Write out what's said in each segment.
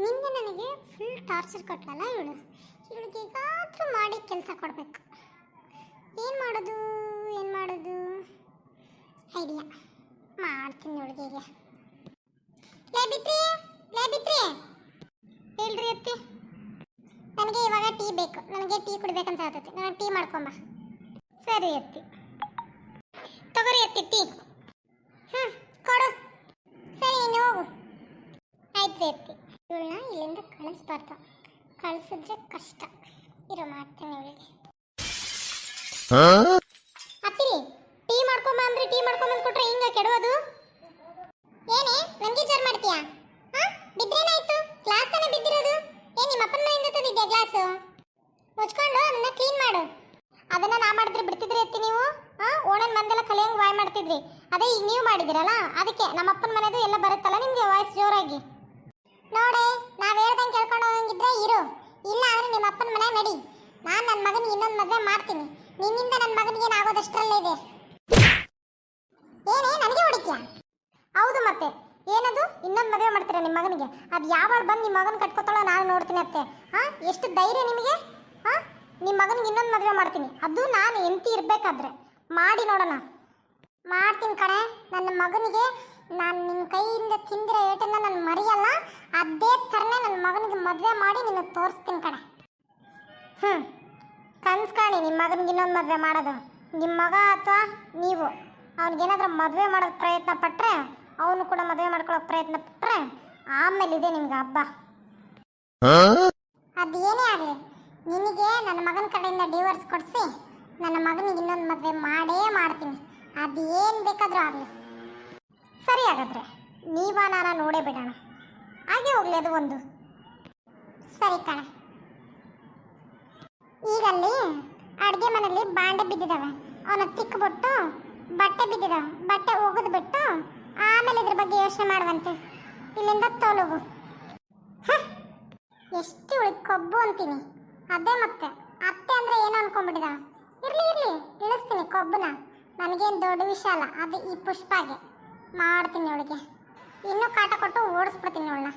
ನಿನ್ನೆ ನನಗೆ full torture ಕೊಟ್ಲಲ್ಲ ಇವಳು. ಇವಳಿಗೆ ಹೇಗಾದರೂ ಮಾಡಿ ಕೆಲಸ ಕೊಡಬೇಕು. ಏನು ಮಾಡೋದು ಐಡಿಯಾ ಮಾಡ್ತೀನಿ ಇವಳಿಗೆ. ಈಗ ಲೇಬಿತ್ರಿ ಹೇಳ್ರಿ ಅತ್ತಿ, ನನಗೆ ಇವಾಗ ಟೀ ಬೇಕು. ನನಗೆ ಟೀ ಕುಡಿಬೇಕಂತ ಆಗ್ತೈತಿ. ನನಗೆ ಟೀ ಮಾಡ್ಕೊಂಬ. ಸರಿ ಅತ್ತಿ, ತಗೋರಿ ಅತ್ತಿ ಟೀ. ಕೊಡು. ಸರಿ ನೀನು ಹೋಗು. ಆಯ್ತು ಅತ್ತಿ. ಇವಳನ್ನ ಇಲ್ಲಿಂದ ಕಳಿಸ್ಬಾರ್ದು. ಕಳಿಸಿದ್ರೆ ಕಷ್ಟ. ಇರೋ ಮಾಡ್ತೀನಿ ಇವಳಿಗೆ. ಅತ್ತಿರಿ ಟೀ ಮಾಡ್ಕೊಂಬ ಅಂದ್ರೆ ಟೀ ಮಾಡ್ಕೊಂಬಂದು ಕೊಟ್ರೆ ಹಿಂಗ ಕೆಡೋದು? ಏನೇ ನನಗೆ ಜರ್ ಮಾಡ್ತೀಯಾ? ಬಿದ್ರೇನಾಯ್ತು? ಗ್ಲಾಸ್ ತಾನೇ ಬಿದ್ದಿರೋದು. ಏನ್ ನಿಮ್ಮ ಅಪ್ಪನ ಮನೆಯಿಂದ ತಂದಿದ್ಯಾ ಗ್ಲಾಸು? ಮುಚ್ಕೊಂಡು ಅದನ್ನ ಕ್ಲೀನ್ ಮಾಡು. ಅದನ್ನ ನಾ ಮಾಡಿದ್ರೆ ಬಿಡ್ತಿದ್ರಿ ಅತ್ತಿ ನೀವು? ಓಣನ್ ಮಂದೆಲ್ಲ ಕಲಿಯಂಗ್ ವಾಯ್ ಮಾಡ್ತಿದ್ರಿ. ಅದೇ ಈಗ ನೀವು ಮಾಡಿದಿರಲ್ಲ, ಅದಕ್ಕೆ ನಮ್ಮ ಅಪ್ಪನ ಮನೆದು ಎಲ್ಲ ಬರುತ್ತಲ್ಲ ನಿಮ್ಗೆ ವಾಯ್ಸ್ ಜೋರಾಗಿ. ನೋಡೆ, ನಾವ್ ಹೇಳ್ದಂಗೆ ಕೇಳ್ಕೊಂಡು ಹೋಗಿದ್ರೆ ಇರು, ಇಲ್ಲ ಅಂದ್ರೆ ನಿಮ್ಮ ಅಪ್ಪನ ಮನೆ ನಡಿ. ನಾನು ನನ್ನ ಮಗನಿಗೆ ಇನ್ನೊಂದು ಮದುವೆ ಮಾಡ್ತೀನಿ. ನಿನ್ನಿಂದ ನನ್ನ ಮಗನಿಗೆ ಏನಾಗೋದಷ್ಟರಲ್ಲೇ ಇದೆ. ಏನೇ ನನಗೆ ಹೊಡಿತೀಯ? ಹೌದು ಮತ್ತೆ ಏನದು? ಇನ್ನೊಂದು ಮದುವೆ ಮಾಡ್ತೀರಾ ನಿಮ್ಮ ಮಗನಿಗೆ? ಅದು ಯಾವಾಗ ಬಂದು ನಿಮ್ಮ ಮಗನ ಕಟ್ಕೋತಾಳೋ ನಾನು ನೋಡ್ತೀನಿ ಅತ್ತೆ. ಎಷ್ಟು ಧೈರ್ಯ ನಿಮಗೆ? ನಿಮ್ಮ ಮಗನಿಗೆ ಇನ್ನೊಂದು ಮದುವೆ ಮಾಡ್ತೀನಿ, ಅದು ನಾನು ಎಂತಿ ಇರಬೇಕಾದ್ರೆ. ಮಾಡಿ ನೋಡೋಣ. ಮಾಡ್ತೀನಿ ಕಣೆ. ನನ್ನ ಮಗನಿಗೆ ನಾನು ನಿನ್ನ ಕೈಯಿಂದ ತಿಂದಿರೋ ಏಟನ್ನ ನಾನು ಮರೆಯಲ್ಲ. ಅದೇ ಥರನೇ ನನ್ನ ಮಗನಿಗೆ ಮದುವೆ ಮಾಡಿ ನಿನಗೆ ತೋರಿಸ್ತೀನಿ ಕಣೆ. ಕನ್ಸು ಕಾಣಿ ನಿಮ್ಮ ಮಗನಿಗೆ ಇನ್ನೊಂದು ಮದುವೆ ಮಾಡೋದು. ನಿಮ್ಮ ಮಗ ಅಥವಾ ನೀವು ಅವ್ನಿಗೇನಾದ್ರೂ ಮದುವೆ ಮಾಡೋಕ್ಕೆ ಪ್ರಯತ್ನ ಪಟ್ಟರೆ, ಅವನು ಕೂಡ ಮದುವೆ ಮಾಡ್ಕೊಳ್ಳೋಕೆ ಪ್ರಯತ್ನ ಪಟ್ಟರೆ, ಆಮೇಲೆ ಇದೆ ನಿಮ್ಗೆ ಹಬ್ಬ. ಅದೇನೇ ಆಗಲಿ, ನಿನಗೆ ನನ್ನ ಮಗನ ಕಡೆಯಿಂದ ಡಿವೋರ್ಸ್ ಕೊಡಿಸಿ ನನ್ನ ಮಗನಿಗೆ ಇನ್ನೊಂದು ಮದುವೆ ಮಾಡೇ ಮಾಡ್ತೀನಿ. ಅದು ಏನು ಬೇಕಾದರೂ ಆಗಲಿ. ಸರಿ, ಹಾಗಾದ್ರೆ ನೀವಾ ನಾನು ನೋಡೇ ಬಿಡೋಣ. ಹಾಗೆ ಹೋಗ್ಲಿ ಅದು ಒಂದು. ಸರಿ ಕಣೆ. ಈಗಲ್ಲಿ ಅಡುಗೆ ಮನೆಯಲ್ಲಿ ಬಾಂಡೆ ಬಿದ್ದಿದ್ದಾವೆ, ಅವನ್ನ ತಿಕ್ಬಿಟ್ಟು ಬಟ್ಟೆ ಬಿದ್ದಿದ್ದಾವೆ, ಬಟ್ಟೆ ಒಗೆದು ಬಿಟ್ಟು ಆಮೇಲೆ ಇದ್ರ ಬಗ್ಗೆ ಯೋಚನೆ ಮಾಡುವಂತೆ. ಇಲ್ಲಿಂದ ತೊಲಗು. ಎಷ್ಟು ಉಳಿದ ಕೊಬ್ಬು ಅಂತೀನಿ. ಅದೇ ಮತ್ತೆ ಅತ್ತೆ ಅಂದರೆ ಏನು ಅನ್ಕೊಂಡ್ಬಿಟ್ಟಿದ. ಇರಲಿ ಇಳಿಸ್ತೀನಿ ಕೊಬ್ಬನ. ನನಗೇನು ದೊಡ್ಡ ವಿಷಯ ಅಲ್ಲ. ಅದು ಈ ಪುಷ್ಪಾಗೆ ಮಾಡ್ತೀನಿ ಅವಳಿಗೆ. ಇನ್ನೂ ಕಾಟ ಕೊಟ್ಟು ಓಡಿಸ್ಬಿಡ್ತೀನಿ ಅವಳನ್ನ.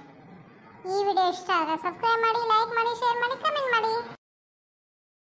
ಈ ವಿಡಿಯೋ ಇಷ್ಟ ಆದರೆ ಸಬ್ಸ್ಕ್ರೈಬ್ ಮಾಡಿ, ಲೈಕ್ ಮಾಡಿ, ಶೇರ್ ಮಾಡಿ, ಕಮೆಂಟ್ ಮಾಡಿ.